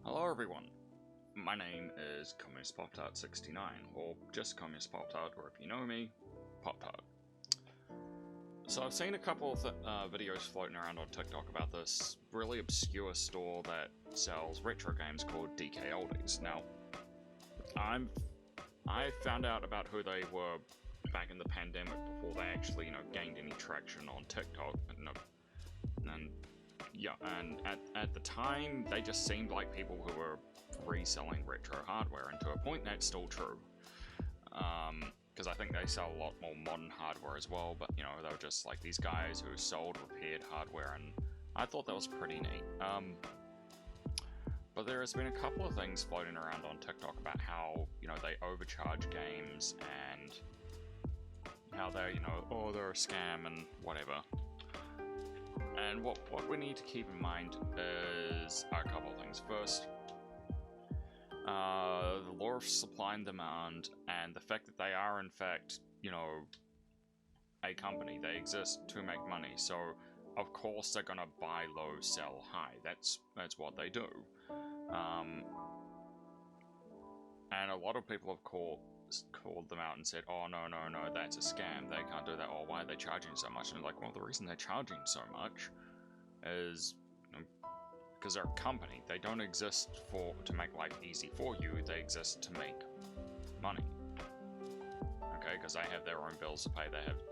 Hello everyone, my name is Communist Pop-Tart 69, or just Communist Pop-Tart, or if you know me, Pop-Tart. So I've seen a couple of videos floating around on TikTok about this really obscure store that sells retro games called DK Oldies. Now, I found out about who they were back in the pandemic before they actually, gained any traction on TikTok, and at the time, they just seemed like people who were reselling retro hardware, and to a point that's still true. Because I think they sell a lot more modern hardware as well, but they were just like these guys who sold repaired hardware, and I thought that was pretty neat. But there has been a couple of things floating around on TikTok about how, they overcharge games, and how they're, they're a scam and whatever. And what we need to keep in mind is a couple of things. First, the law of supply and demand, and the fact that they are in fact, a company. They exist to make money, so of course they're gonna buy low, sell high. That's what they do. And a lot of people have called them out and said, oh no, that's a scam, they can't do that, or why are they charging so much? And like, well, the reason they're charging so much is because they're a company. They don't exist to make life easy for you, they exist to make money. Okay, because they have their own bills to pay, they have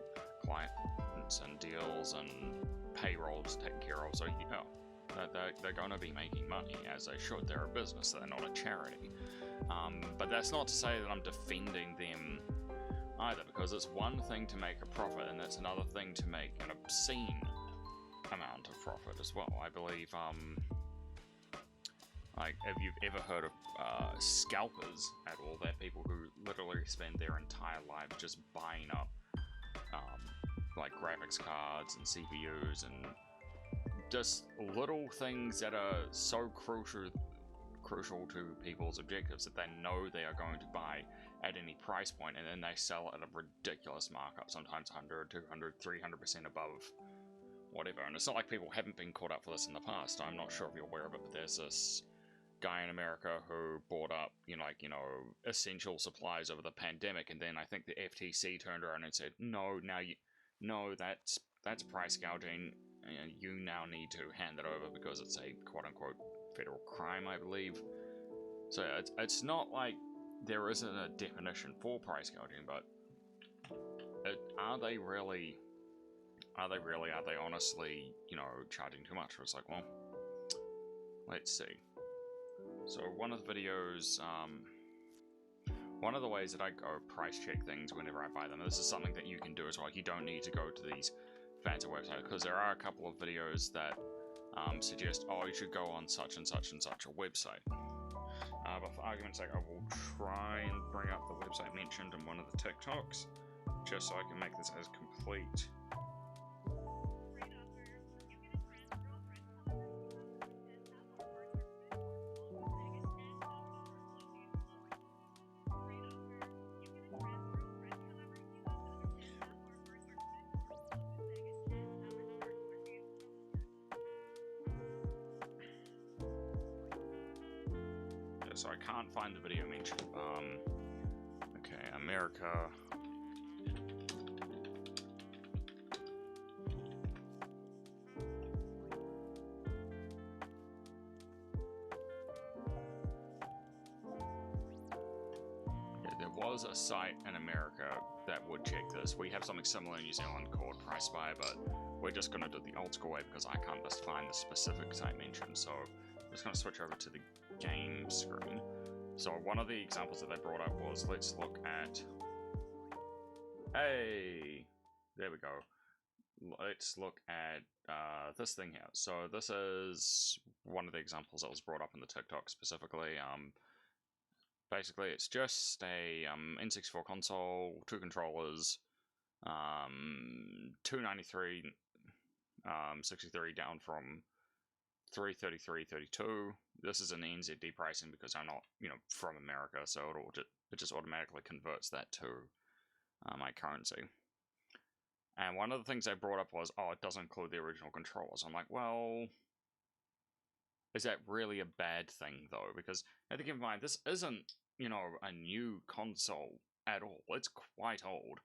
clients and deals and payrolls taken care of, so they're going to be making money, as they should. They're a business, they're not a charity. But that's not to say that I'm defending them either, because it's one thing to make a profit, and it's another thing to make an obscene amount of profit as well. I believe, like, if you've ever heard of scalpers at all, they're people who literally spend their entire lives just buying up, like, graphics cards and CPUs and just little things that are so crucial to people's objectives that they know they are going to buy at any price point, and then they sell at a ridiculous markup, sometimes 100, 200, 300% above whatever. And it's not like people haven't been caught up for this in the past. I'm not sure if you're aware of it, but there's this guy in America who bought up, essential supplies over the pandemic, and then I think the FTC turned around and said, no, that's price gouging, and you now need to hand it over because it's a quote-unquote federal crime, I believe. So it's not like there isn't a definition for price gouging, but are they honestly, charging too much? It's like, well, let's see. So one of the videos, one of the ways that I go price check things whenever I buy them, this is something that you can do as well. You don't need to go to these fancy websites, because there are a couple of videos that suggest, oh, you should go on such and such and such a website. But for argument's sake, I will try and bring up the website mentioned in one of the TikToks, just so I can make this as complete. So I can't find the video mentioned. Okay, America. Yeah, there was a site in America that would check this. We have something similar in New Zealand called Price Buy, but we're just going to do the old school way because I can't just find the specific site mentioned. So I'm just going to switch over to the game screen. So one of the examples that they brought up was, let's look at, hey, there we go. Let's look at this thing here. So this is one of the examples that was brought up in the TikTok specifically. Basically, it's just a N64 console, 2 controllers, 293, 63 down from 333.32. This is an NZD pricing because I'm not, from America, so it just automatically converts that to my currency. And one of the things they brought up was, oh, it doesn't include the original controllers. I'm like, well, is that really a bad thing though? Because you have to keep in mind, this isn't, you know, a new console at all. It's quite old.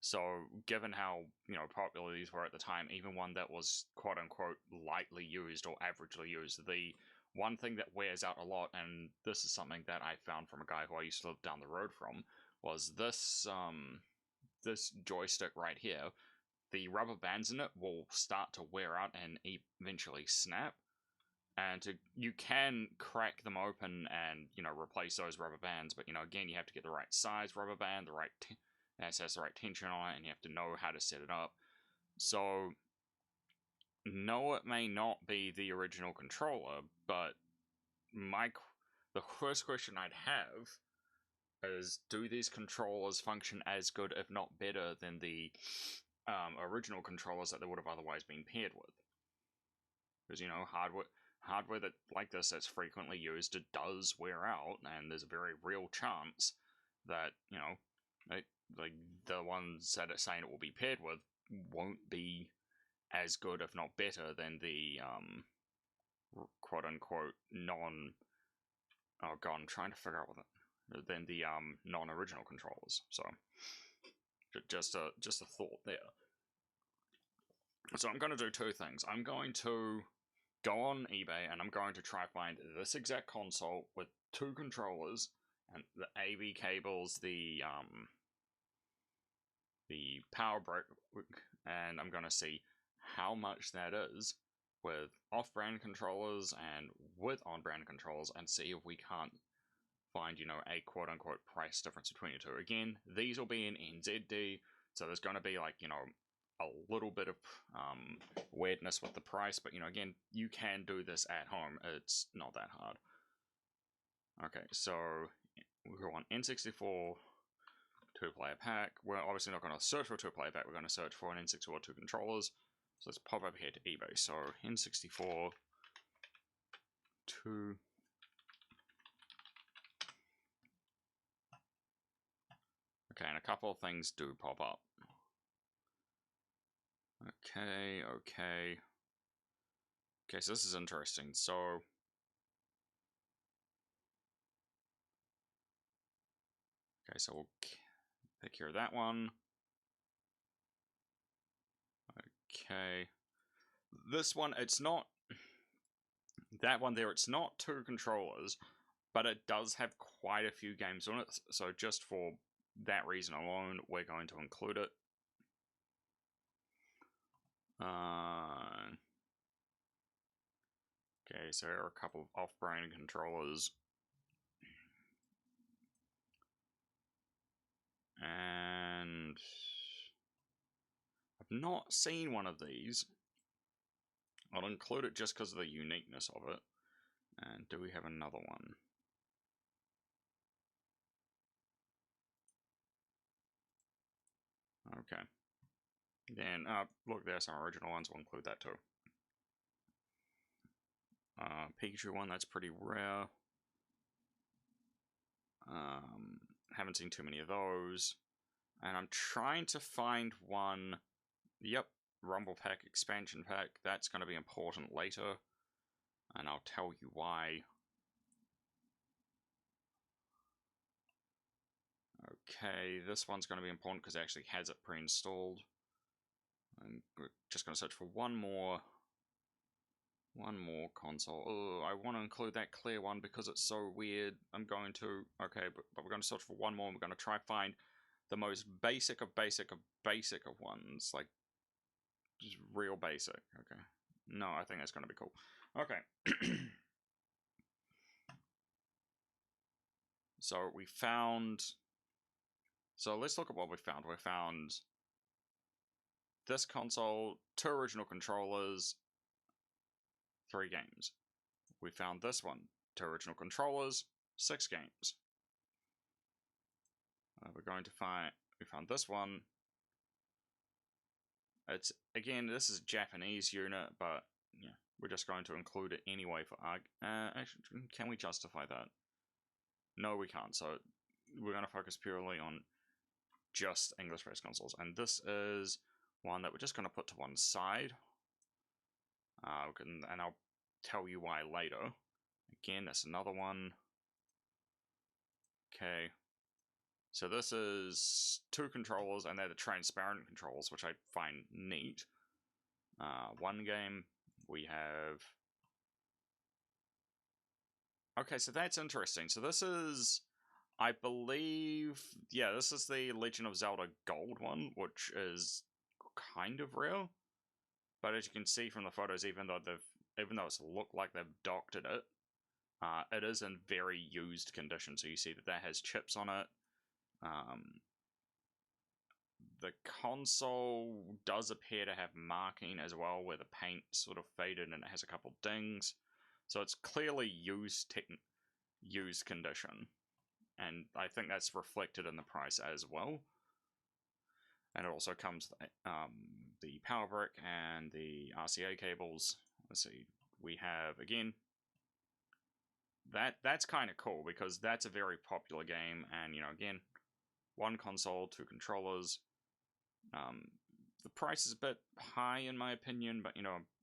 So given how, you know, popular these were at the time, even one that was quote unquote lightly used or averagely used, the one thing that wears out a lot, and this is something that I found from a guy who I used to live down the road from, was this joystick right here. The rubber bands in it will start to wear out and eventually snap. And you can crack them open and, you know, replace those rubber bands, but, you know, again, you have to get the right size rubber band, the right that has the right tension on it, and you have to know how to set it up. So, no, it may not be the original controller, but the first question I'd have is, do these controllers function as good, if not better, than the original controllers that they would have otherwise been paired with? Because, you know, hardware that like this that's frequently used, it does wear out, and there's a very real chance that, you know, like the ones that it's saying it will be paired with won't be as good, if not better, than the quote unquote non. Oh god, I'm trying to figure out what than the non-original controllers. So just a thought there. So I'm going to do two things. I'm going to go on eBay and I'm going to try find this exact console with two controllers and the AV cables, the power brick, and I'm going to see how much that is with off-brand controllers and with on-brand controllers, and see if we can't find, you know, a quote-unquote price difference between the two. Again, these will be in NZD, so there's going to be, like, you know, a little bit of weirdness with the price, but, you know, again, you can do this at home. It's not that hard. Okay, so we go on N64 two-player pack. We're obviously not going to search for a two-player pack. We're going to search for an N64 two controllers. So let's pop over here to eBay. So N64 two. Okay, and a couple of things do pop up. Okay. Okay, so this is interesting. So okay, so we'll take care of that one. Okay. This one, it's not that one there, it's not two controllers, but it does have quite a few games on it. So just for that reason alone, we're going to include it. Okay, so there are a couple of off-brand controllers. And I've not seen one of these. I'll include it just because of the uniqueness of it. And do we have another one? Okay. Then, look, there are some original ones. We'll include that too. Pikachu one, that's pretty rare. Haven't seen too many of those. And I'm trying to find one. Yep, Rumble Pack expansion pack. That's going to be important later. And I'll tell you why. Okay, this one's going to be important because it actually has it pre-installed. I'm just going to search for one more console. Oh, I want to include that clear one because it's so weird. I'm going to... Okay, but we're going to search for one more, and we're going to try find the most basic of ones. Like, just real basic. Okay. No, I think that's going to be cool. Okay. So we found... So let's look at what we found. We found this console, 2 original controllers, 3 games. We found this one, 2 original controllers, 6 games. We're going to find... We found this one. It's, again, this is a Japanese unit, but yeah, we're just going to include it anyway for actually, can we justify that? No, we can't. So we're going to focus purely on just English-based consoles, and this is one that we're just going to put to one side. And I'll tell you why later. Again, that's another one. Okay. So this is 2 controllers, and they're the transparent controls, which I find neat. One game, we have... Okay, so that's interesting. So this is, I believe, yeah, this is the Legend of Zelda Gold one, which is kind of rare. But as you can see from the photos, even though it's looked like they've doctored it, it is in very used condition. So you see that has chips on it. The console does appear to have marking as well, where the paint sort of faded and it has a couple dings. So it's clearly used condition, and I think that's reflected in the price as well. And it also comes the power brick and the RCA cables. Let's see, we have again that's kind of cool because that's a very popular game, and again, 1 console, 2 controllers. The price is a bit high in my opinion, but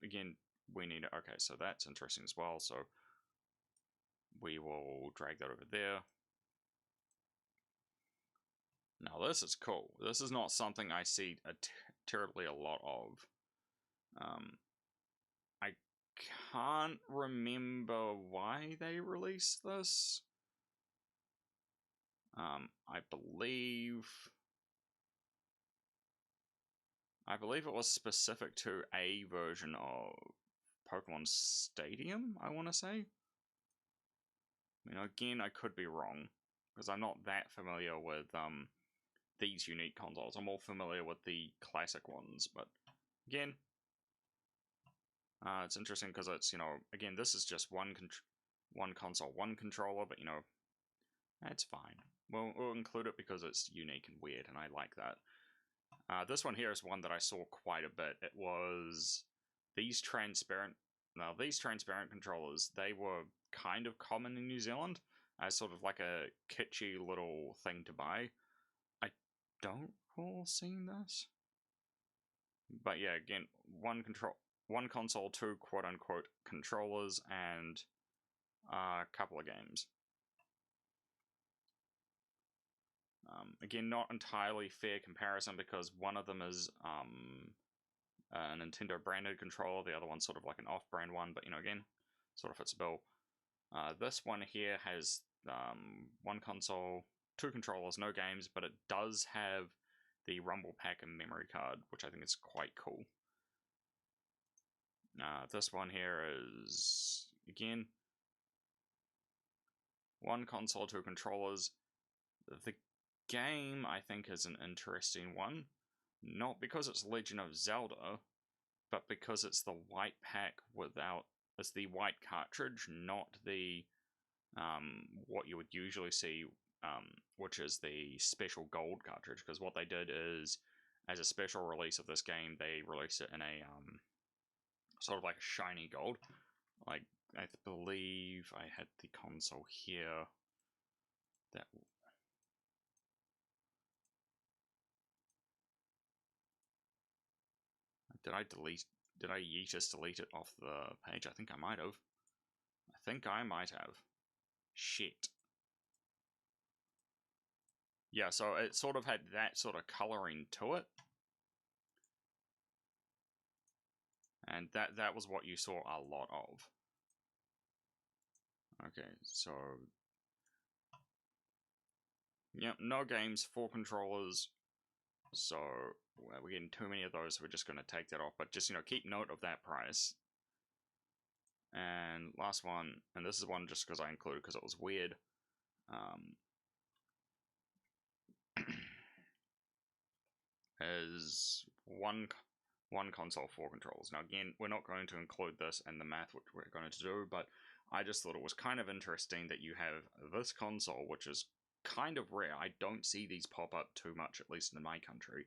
again, we need it. Okay, so that's interesting as well. So we will drag that over there. Now this is cool. This is not something I see terribly a lot of. I can't remember why they released this. I believe it was specific to a version of Pokemon Stadium, I want to say. Again, I could be wrong, because I'm not that familiar with these unique consoles. I'm more familiar with the classic ones, but again, it's interesting because it's, again, this is just one console, 1 controller, but that's fine. We'll include it because it's unique and weird, and I like that. This one here is one that I saw quite a bit. It was these transparent controllers. They were kind of common in New Zealand as sort of like a kitschy little thing to buy. I don't recall seeing this. But yeah, again, 1 console, 2 quote-unquote controllers, and a couple of games. Again, not entirely fair comparison because one of them is a Nintendo branded controller, the other one's sort of like an off-brand one, but again, sort of fits the bill. This one here has 1 console, 2 controllers, no games, but it does have the Rumble Pack and memory card, which I think is quite cool. This one here is, again, 1 console, 2 controllers. The game, I think, is an interesting one. Not because it's Legend of Zelda, but because it's the white pack it's the white cartridge, not the, what you would usually see, which is the special gold cartridge. Because what they did is, as a special release of this game, they released it in a, sort of like a shiny gold. Like, I believe I had the console here. That... Did I just delete it off the page? I think I might have. Shit. Yeah, so it sort of had that sort of coloring to it. And that was what you saw a lot of. Okay, so... Yep, no games, 4 controllers. So, we're getting too many of those, so we're just going to take that off. But just, keep note of that price. And last one, and this is one just because I included because it was weird. Is one console, 4 controllers. Now again, we're not going to include this in the math which we're going to do, but I just thought it was kind of interesting that you have this console, which is kind of rare. I don't see these pop up too much, at least in my country,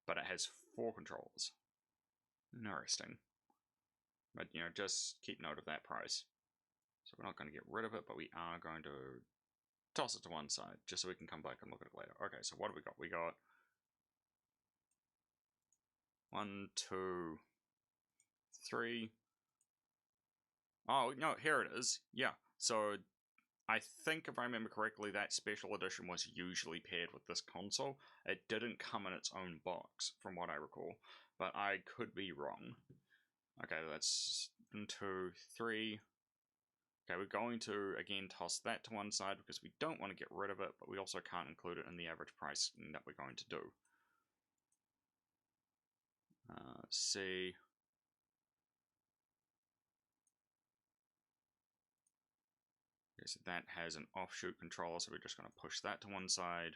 but it has 4 controllers. Interesting. But, just keep note of that price. So we're not going to get rid of it, but we are going to toss it to one side, just so we can come back and look at it later. Okay, so what have we got? We got 1, 2, 3, Oh, no, here it is. Yeah, so I think if I remember correctly, that special edition was usually paired with this console. It didn't come in its own box, from what I recall, but I could be wrong. Okay, that's 1, 2, 3. Okay, we're going to, again, toss that to one side because we don't want to get rid of it, but we also can't include it in the average price that we're going to do. C. Okay, so that has an offshoot controller, so we're just going to push that to one side.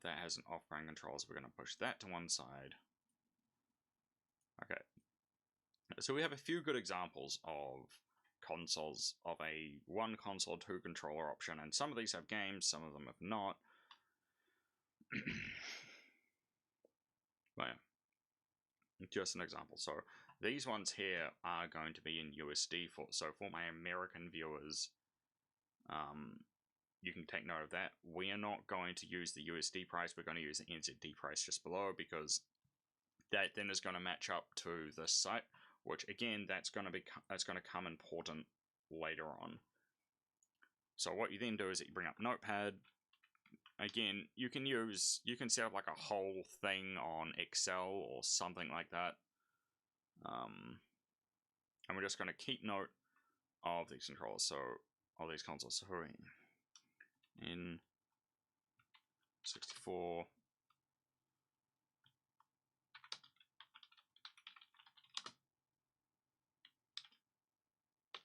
That has an off-brand controller, so we're going to push that to one side. Okay, so we have a few good examples of consoles of a one console, two controller option, and some of these have games, some of them have not. But yeah, just an example. So these ones here are going to be in USD. So for my American viewers, you can take note of that. We are not going to use the USD price. We're going to use the NZD price just below because that then is going to match up to this site, which again, that's going to come important later on. So what you then do is that you bring up Notepad. Again, you can set up like a whole thing on Excel or something like that. And we're just going to keep note of these controllers. So all these consoles. So in 64.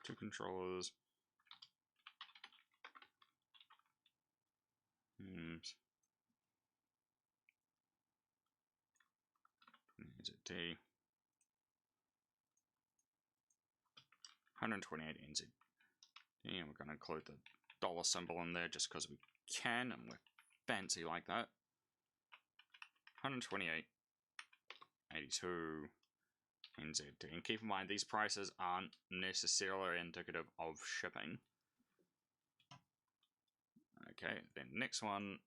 Two controllers. NZD. 128 NZD. And we're going to include the dollar symbol in there just because we can and we're fancy like that. 128.82 NZD. And keep in mind, these prices aren't necessarily indicative of shipping. Okay, then next one.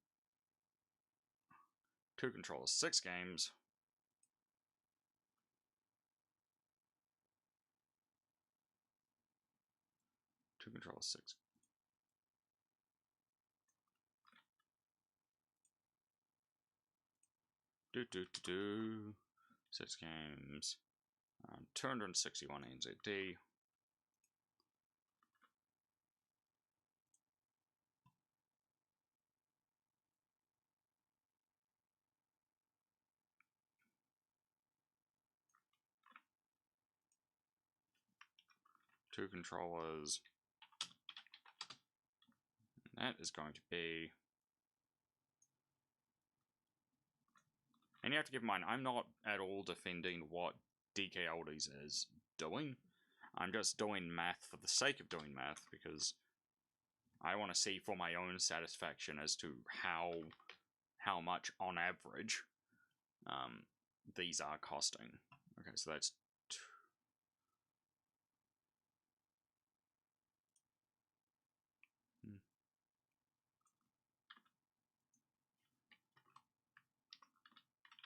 Two controllers, 6 games. Two controllers, 6. Do. 6 games. 261 NZD. Two controllers. That is going to be... And you have to keep in mind, I'm not at all defending what DK Oldies is doing. I'm just doing math for the sake of doing math, because I want to see for my own satisfaction as to how much, on average, these are costing. Okay, so that's...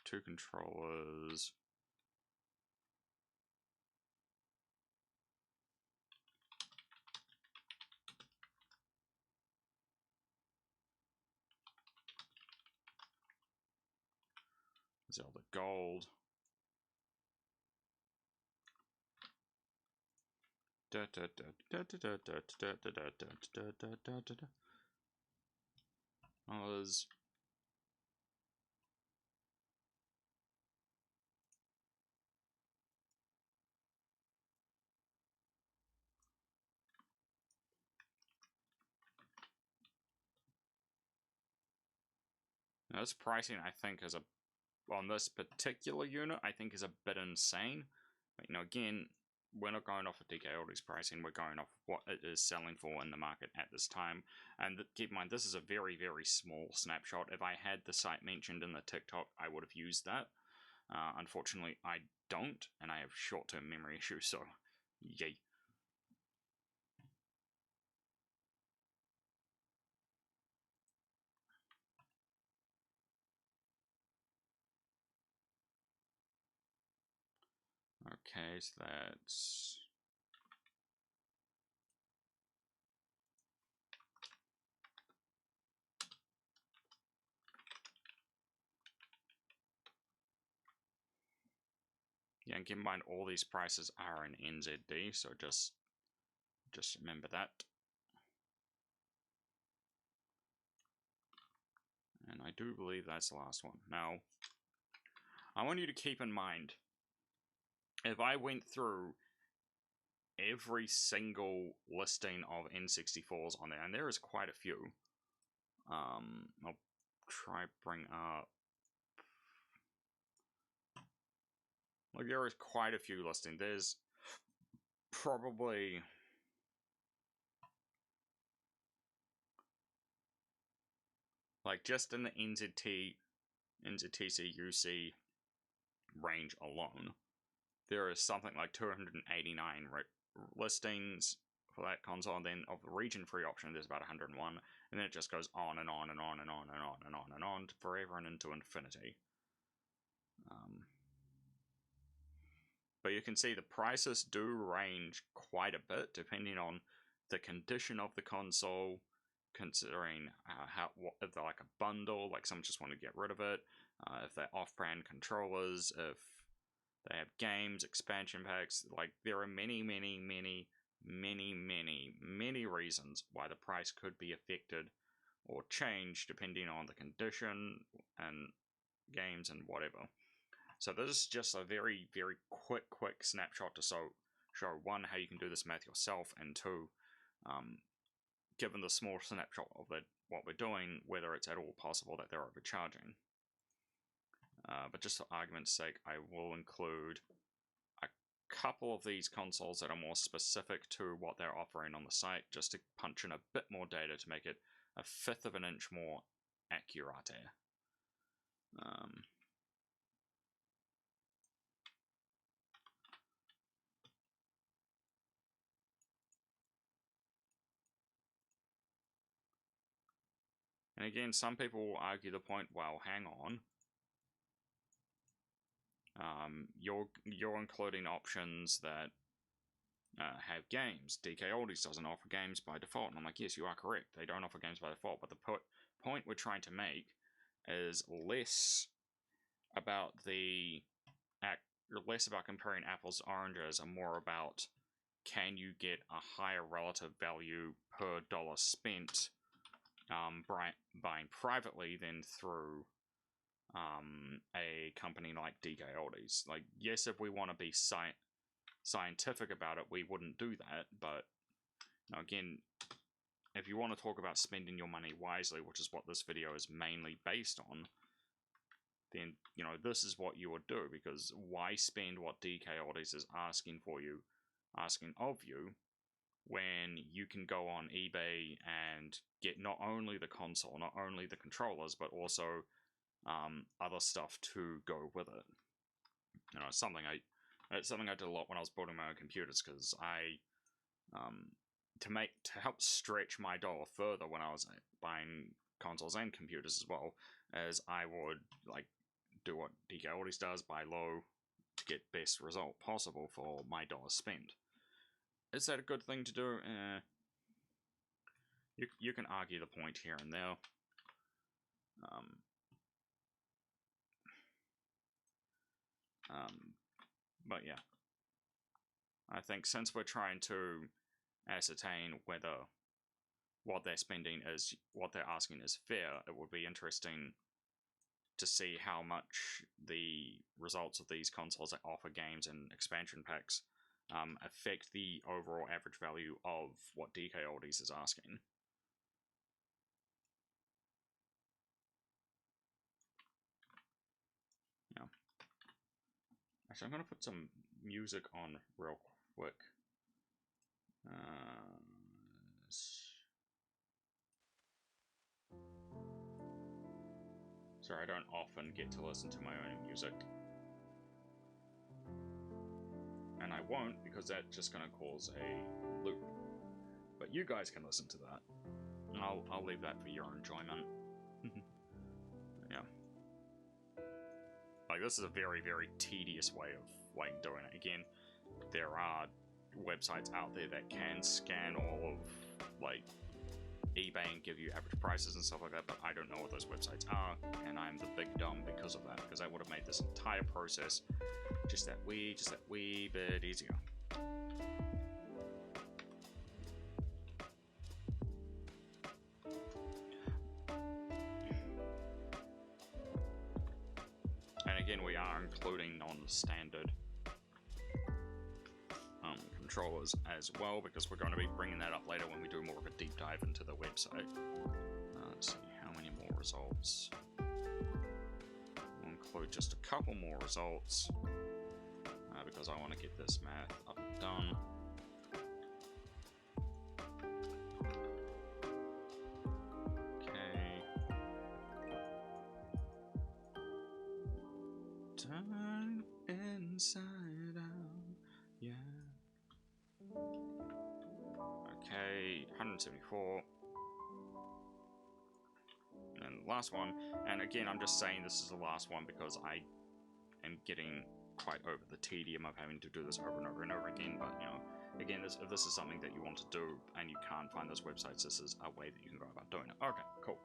Two controllers. Zelda Gold. Others. Now, this pricing, I think, is on this particular unit, I think is a bit insane. But, again, we're not going off of DK Oldies pricing, we're going off of what it is selling for in the market at this time. And keep in mind, this is a very, very small snapshot. If I had the site mentioned in the TikTok, I would have used that. Unfortunately, I don't, and I have short-term memory issues, so yay. Okay, so that's... Yeah, and keep in mind all these prices are in NZD, so just remember that. And I do believe that's the last one. Now, I want you to keep in mind, if I went through every single listing of N64s on there, and there is quite a few, I'll try bring up... Like, there is quite a few listing. There's probably... like, just in the NZTC UC range alone, there is something like 289 listings for that console, and then of the region-free option, there's about 101, and then it just goes on and on and on and on and on and on and on forever and into infinity. But you can see the prices do range quite a bit depending on the condition of the console, considering if they're like a bundle, like someone just want to get rid of it, if they're off-brand controllers, if they have games, expansion packs. Like, there are many reasons why the price could be affected or changed depending on the condition and games and whatever. So this is just a very quick snapshot to show one, how you can do this math yourself, and two, given the small snapshot of what we're doing, whether it's at all possible that they're overcharging. But just for argument's sake, I will include a couple of these consoles that are more specific to what they're offering on the site, just to punch in a bit more data to make it a fifth of an inch more accurate. And again, some people will argue the point, well, hang on. You're including options that have games. DK Oldies doesn't offer games by default. And I'm like, yes, you are correct. They don't offer games by default. But the point we're trying to make is less about comparing apples to oranges and more about, can you get a higher relative value per dollar spent buying privately than through a company like DK Oldies. Like, yes, if we want to be scientific about it, we wouldn't do that, but again, if you want to talk about spending your money wisely, which is what this video is mainly based on, then, this is what you would do, because why spend what DK Oldies is asking of you, when you can go on eBay and get not only the console, not only the controllers, but also other stuff to go with it. It's something I did a lot when I was building my own computers, because to help stretch my dollar further when I was buying consoles and computers as well, as I would do what DK Oldies does, buy low to get best result possible for my dollar spent. Is that a good thing to do? You can argue the point here and there. But yeah, I think since we're trying to ascertain whether what they're asking is fair, it would be interesting to see how much the results of these consoles that offer games and expansion packs affect the overall average value of what DK Oldies is asking. Yeah. Actually, I'm going to put some music on real quick. Sorry, I don't often get to listen to my own music. And I won't, because that's just going to cause a loop. But you guys can listen to that. I'll leave that for your enjoyment. Yeah. Like, this is a very tedious way of doing it. Again, there are websites out there that can scan all of like eBay and give you average prices and stuff like that, but I don't know what those websites are, and I'm the big dumb because of that, because I would have made this entire process just that wee bit easier. And again, we are including non-standard controllers as well, because we're going to be bringing that up later when we do more of a deep dive into the website. Let's see, how many more results? We'll include just a couple more results, because I want to get this math up and done. Okay. Turn inside out, yeah. Okay, 174. And the last one, and again, I'm just saying this is the last one because I am getting quite over the tedium of having to do this over and over and over again, but you know, again, if this is something that you want to do and you can't find those websites, this is a way that you can go about doing it. Okay, cool.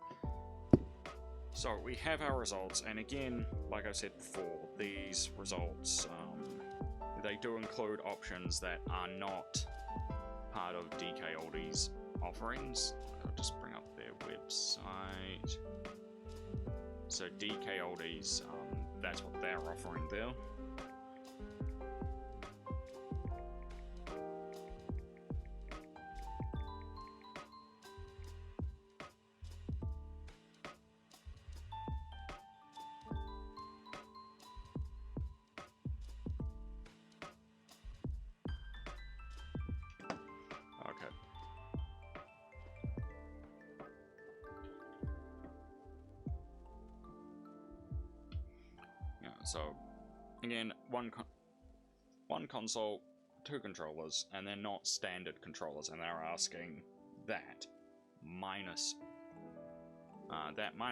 So we have our results, and again, like I said before, these results, they do include options that are not part of DK Oldies offerings. I'll just bring up their website. So DK Oldies, that's what they're offering there. So, again, one console, 2 controllers, and they're not standard controllers, and they're asking that minus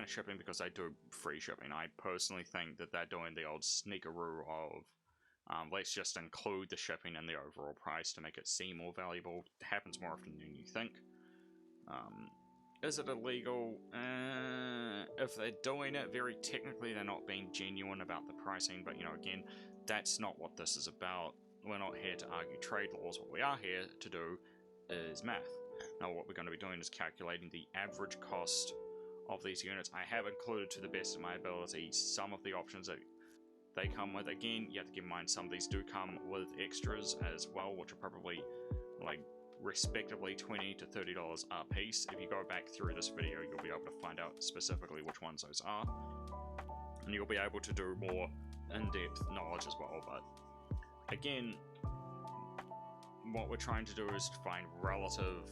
shipping, because they do free shipping. I personally think that they're doing the old sneakeroo of let's just include the shipping in the overall price to make it seem more valuable. It happens more often than you think. Is it illegal? If they're doing it, very technically they're not being genuine about the pricing, but you know, again, that's not what this is about. We're not here to argue trade laws. What we are here to do is math. Now what we're going to be doing is calculating the average cost of these units. I have included, to the best of my ability, some of the options that they come with. Again, you have to keep in mind some of these do come with extras as well, which are probably like respectively $20 to $30 a piece. If you go back through this video, you'll be able to find out specifically which ones those are, and you'll be able to do more in-depth knowledge as well. But again, what we're trying to do is to find relative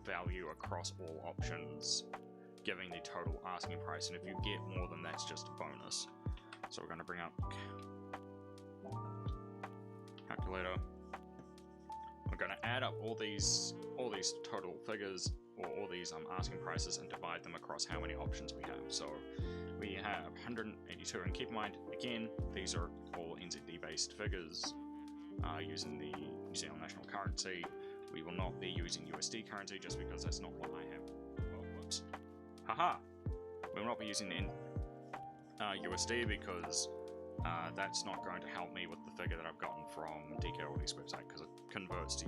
value across all options, giving the total asking price, and if you get more, then that's just a bonus. So we're going to bring up calculator. We're going to add up all these total figures, or all these asking prices, and divide them across how many options we have. So we have 182, and keep in mind, again, these are all NZD based figures using the New Zealand national currency. We will not be using USD currency just because that's not what I have. Oh, whoops. Haha! We will not be using USD because that's not going to help me with the figure that I've gotten from DK Oldies website, because it converts to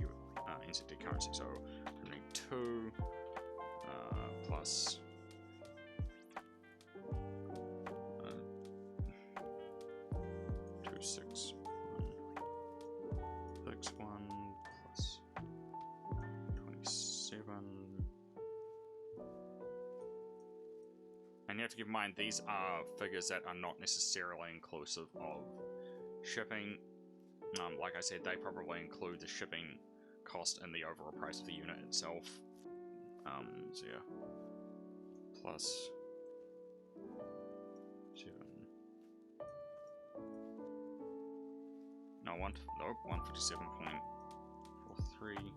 NZD currency. So I'm doing 2 plus 261 plus 27. And you have to keep in mind, these are figures that are not necessarily inclusive of shipping. Like I said, they probably include the shipping cost and the overall price of the unit itself. So yeah, plus 7. No, 157.43.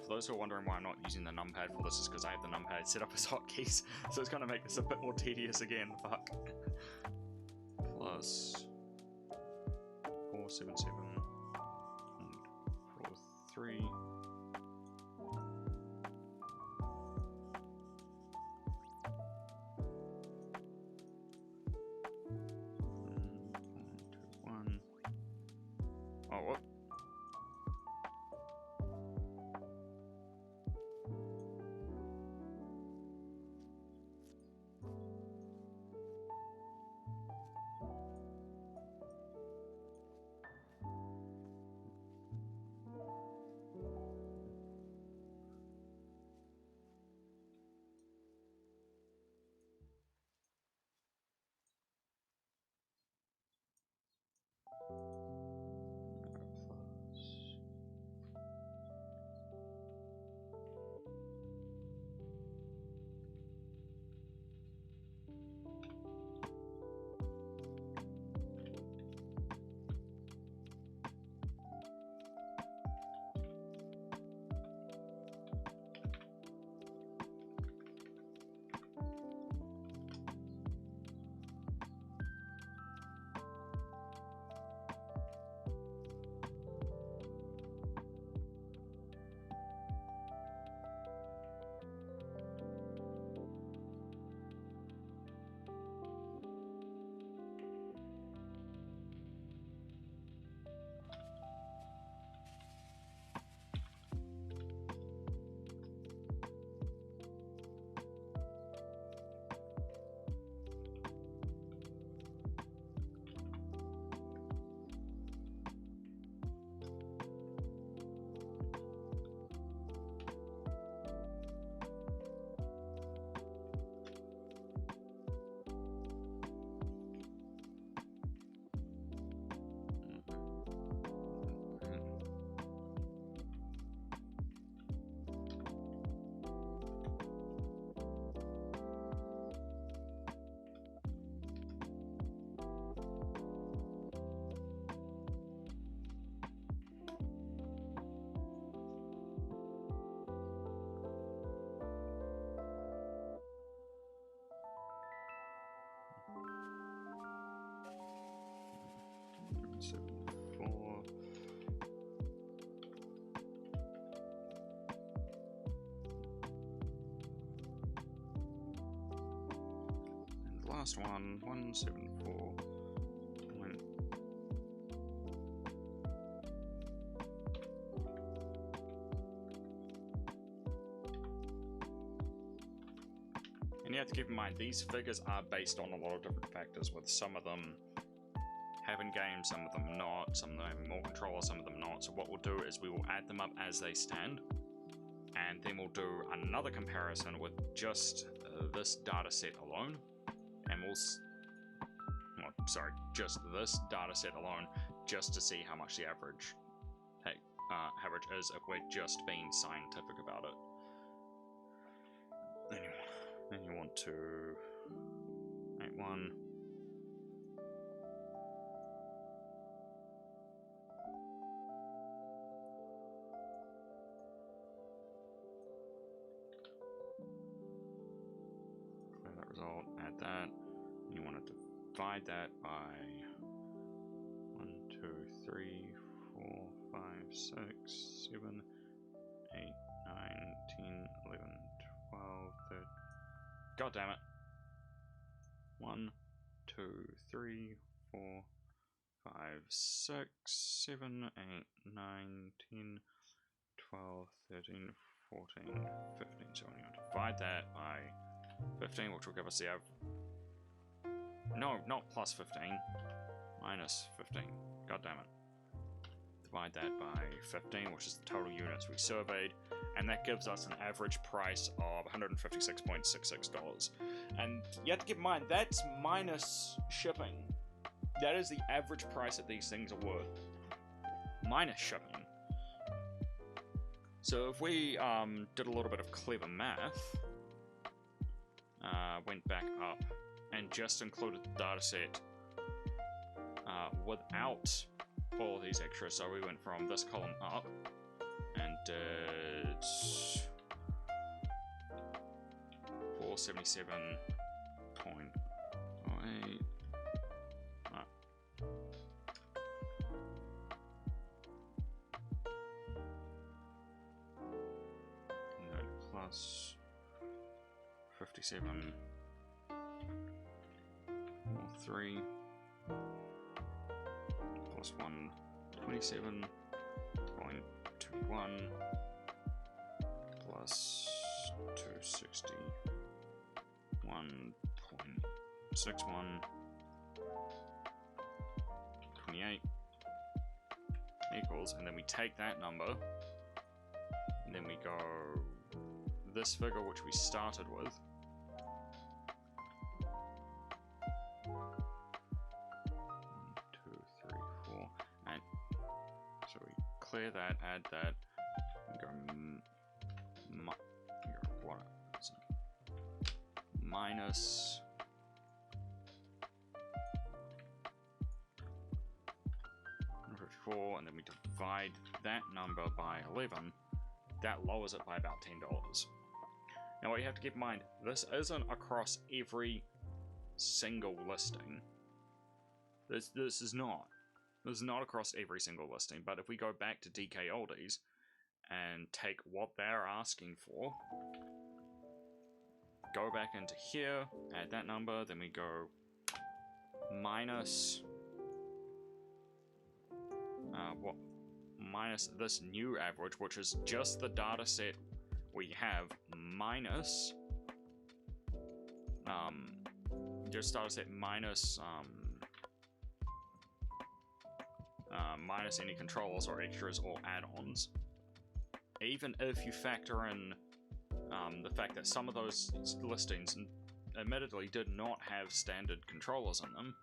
For those who are wondering why I'm not using the numpad for this, is because I have the numpad set up as hotkeys, so it's going to make this a bit more tedious again. Fuck. Plus 477. 3. Oh, what? Last one, 174. And you have to keep in mind, these figures are based on a lot of different factors, with some of them having games, some of them not, some of them having more control, some of them not. So what we'll do is we will add them up as they stand, and then we'll do another comparison with just this data set alone. And just this data set alone, just to see how much the average is if we're just being scientific about it. Anyway, then you want to 81. That result, add that. And you want to divide that by 1, 2, 3, 4, 5, 6, 7, 8, 9, 10, 11, 12, 13. God damn it. 1, 2, 3, 4, 5, 6, 7, 8, 9, 10, 12, 13, 14, 15. So I'm going to divide that by 15, which will give us the average. No, not plus 15. Minus 15. God damn it. Divide that by 15, which is the total units we surveyed, and that gives us an average price of $156.66. And you have to keep in mind, that's minus shipping. That is the average price that these things are worth, minus shipping. So if we did a little bit of clever math, went back up and just included the data set without all of these extras, so we went from this column up and did 477.08. plus 57 or 3 plus 127.21 plus 261.61 28 equals, and then we take that number, and then we go this figure which we started with. 1, 2, 3, 4, and so we clear that, add that, and go what is it? Minus 4, and then we divide that number by 11. That lowers it by about $10. Now what you have to keep in mind, this isn't across every single listing. This is not. This is not across every single listing, but if we go back to DK Oldies and take what they're asking for, go back into here, add that number, then we go minus minus this new average, which is just the data set we have, minus just data set minus minus any controls or extras or add-ons. Even if you factor in the fact that some of those listings admittedly did not have standard controllers in them,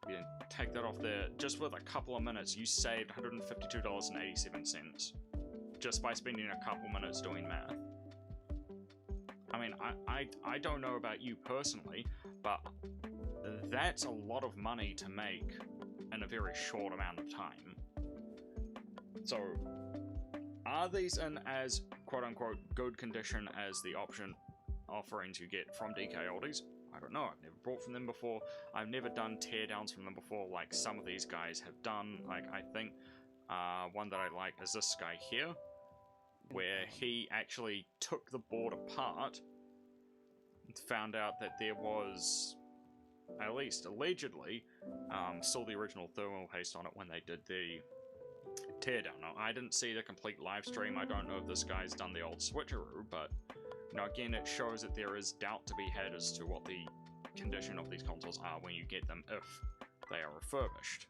you take that off there, just with a couple of minutes, you saved $152.87 just by spending a couple minutes doing math. I mean, I don't know about you personally, but that's a lot of money to make in a very short amount of time. So, are these in as quote-unquote good condition as the option offerings you get from DK Oldies? I don't know, I've never bought from them before. I've never done teardowns from them before like some of these guys have done. Like, I think one that I like is this guy here, where he actually took the board apart and found out that there was, at least allegedly, still the original thermal paste on it when they did the teardown. Now, I didn't see the complete live stream. I don't know if this guy's done the old switcheroo, but now again, it shows that there is doubt to be had as to what the condition of these consoles are when you get them, if they are refurbished.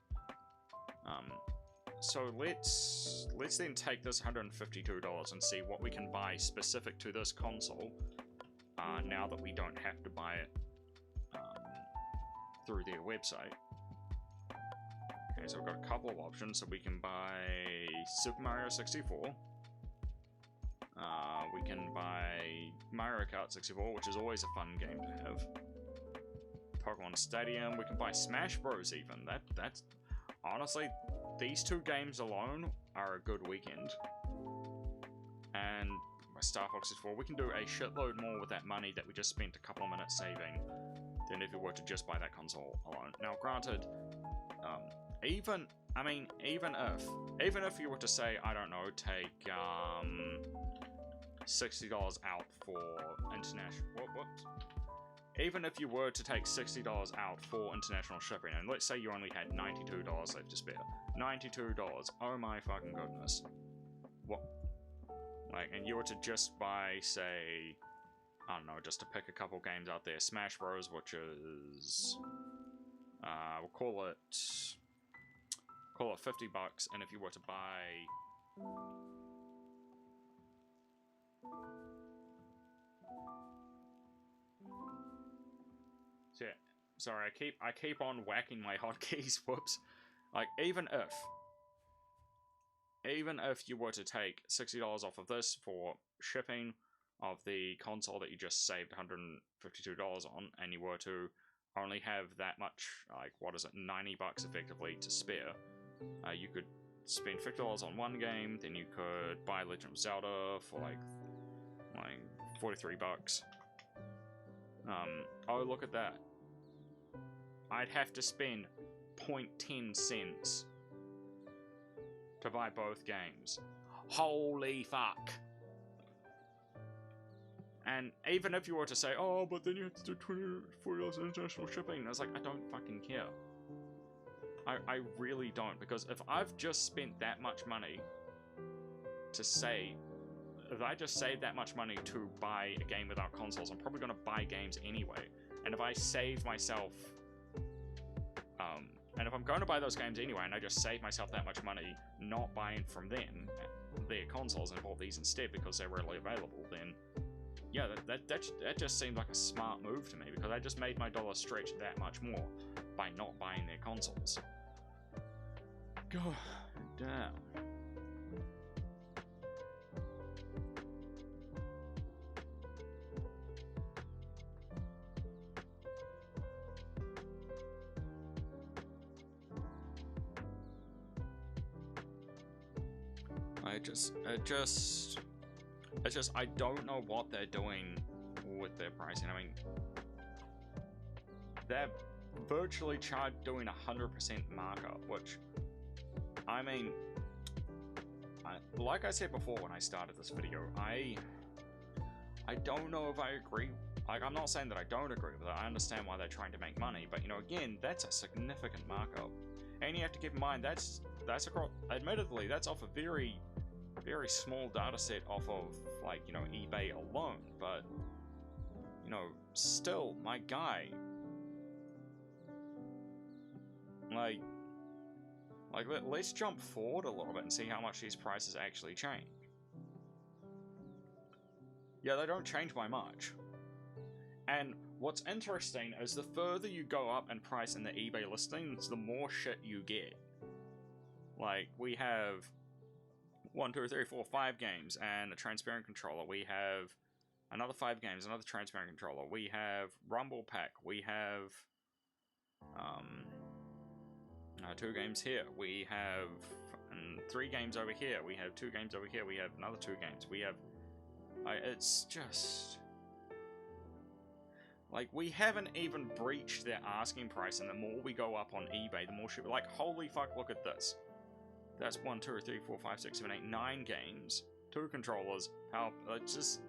So let's then take this $152 and see what we can buy specific to this console, now that we don't have to buy it through their website. Okay, so we've got a couple of options. So we can buy Super Mario 64. We can buy Mario Kart 64, which is always a fun game to have. Pokemon Stadium. We can buy Smash Bros. Even. That's honestly, these two games alone are a good weekend. And Star Fox 64. We can do a shitload more with that money that we just spent a couple of minutes saving than if we were to just buy that console alone. Now, granted, even if you were to say, I don't know, take $60 out for international. Whoops. Even if you were to take $60 out for international shipping, and let's say you only had $92 left to spare. $92. Oh my fucking goodness. What? Like, and you were to just buy, say, I don't know, just to pick a couple games out there, Smash Bros, which is, we'll call it $50, and if you were to buy sorry, I keep on whacking my hotkeys. Whoops. Like, even if you were to take $60 off of this for shipping of the console that you just saved $152 on, and you were to only have that much, like, what is it, $90 effectively to spare, you could spend $50 on one game, then you could buy Legend of Zelda for like $43. Oh, look at that. I'd have to spend 0.10 cents to buy both games. Holy fuck. And even if you were to say, oh, but then you have to do $24 international shipping, I was like, I don't fucking care. I really don't, because if I've just spent that much money to save, if I just saved that much money to buy a game without consoles, I'm probably going to buy games anyway. And if I save myself, and if I'm going to buy those games anyway, and I just save myself that much money not buying from them, their consoles, and bought these instead because they're readily available, then yeah, that just seemed like a smart move to me, because I just made my dollar stretch that much more by not buying their consoles. God damn. It's just, I don't know what they're doing with their pricing. I mean, they're virtually doing 100% markup, which, I mean, like I said before when I started this video, I don't know if I agree. Like, I'm not saying that I don't agree with it. I understand why they're trying to make money, but, you know, again, that's a significant markup. And you have to keep in mind, that's across, admittedly, that's off a very small data set off of, like, you know, eBay alone, but, you know, still, my guy, like let's jump forward a little bit and see how much these prices actually change. Yeah, they don't change by much. And what's interesting is the further you go up in price in the eBay listings, the more shit you get. Like, we have 1, 2, 3, 4, 5 games and a transparent controller. We have another 5 games, another transparent controller. We have Rumble Pack. We have 2 games here. We have 3 games over here. We have 2 games over here. We have another 2 games. We have... it's just... like, we haven't even breached their asking price, and the more we go up on eBay, the more shit... like, holy fuck, look at this. That's 1, 2, 3, 4, 5, 6, 7, 8, 9 games. 2 controllers. How... it's just...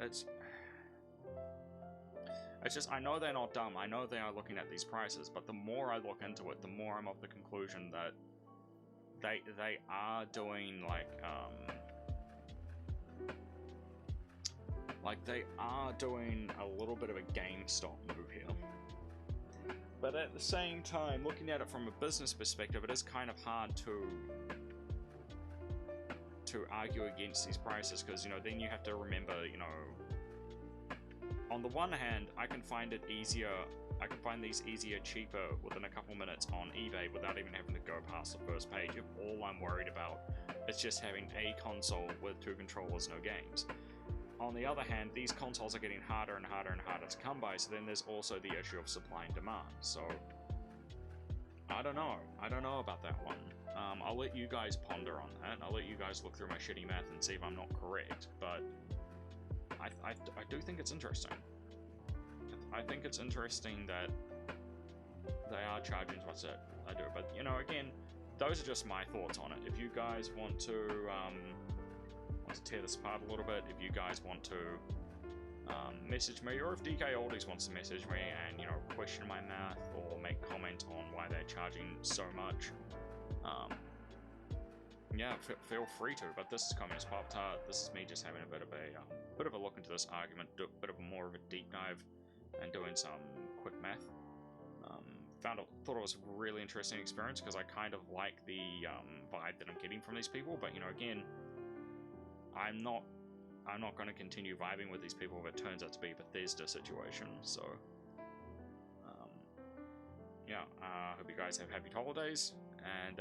It's just, I know they're not dumb. I know they are looking at these prices, but the more I look into it, the more I'm of the conclusion that they are doing, like they are doing a little bit of a GameStop move here. But at the same time, looking at it from a business perspective, it is kind of hard to argue against these prices, because, you know, then you have to remember, you know, on the one hand, I can find these easier, cheaper, within a couple minutes on eBay without even having to go past the first page if all I'm worried about is just having a console with 2 controllers, no games. On the other hand, these consoles are getting harder and harder and harder to come by, so then there's also the issue of supply and demand. So, I don't know about that one. I'll let you guys ponder on that. I'll let you guys look through my shitty math and see if I'm not correct, but I do think it's interesting. I think it's interesting that they are charging what's it I do, but, you know, again, those are just my thoughts on it. If you guys want to tear this apart a little bit, if you guys want to message me, or if DK Oldies wants to message me and, you know, question my math or make comment on why they're charging so much, yeah, feel free to. But this is Communist Pop-Tart. This is me just having a bit of a look into this argument, a bit of more of a deep dive, and doing some quick math. Thought it was a really interesting experience, because I kind of like the vibe that I'm getting from these people. But, you know, again, I'm not going to continue vibing with these people if it turns out to be a Bethesda situation. So, yeah, hope you guys have happy holidays, and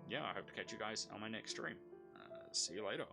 yeah, I hope to catch you guys on my next stream. See you later.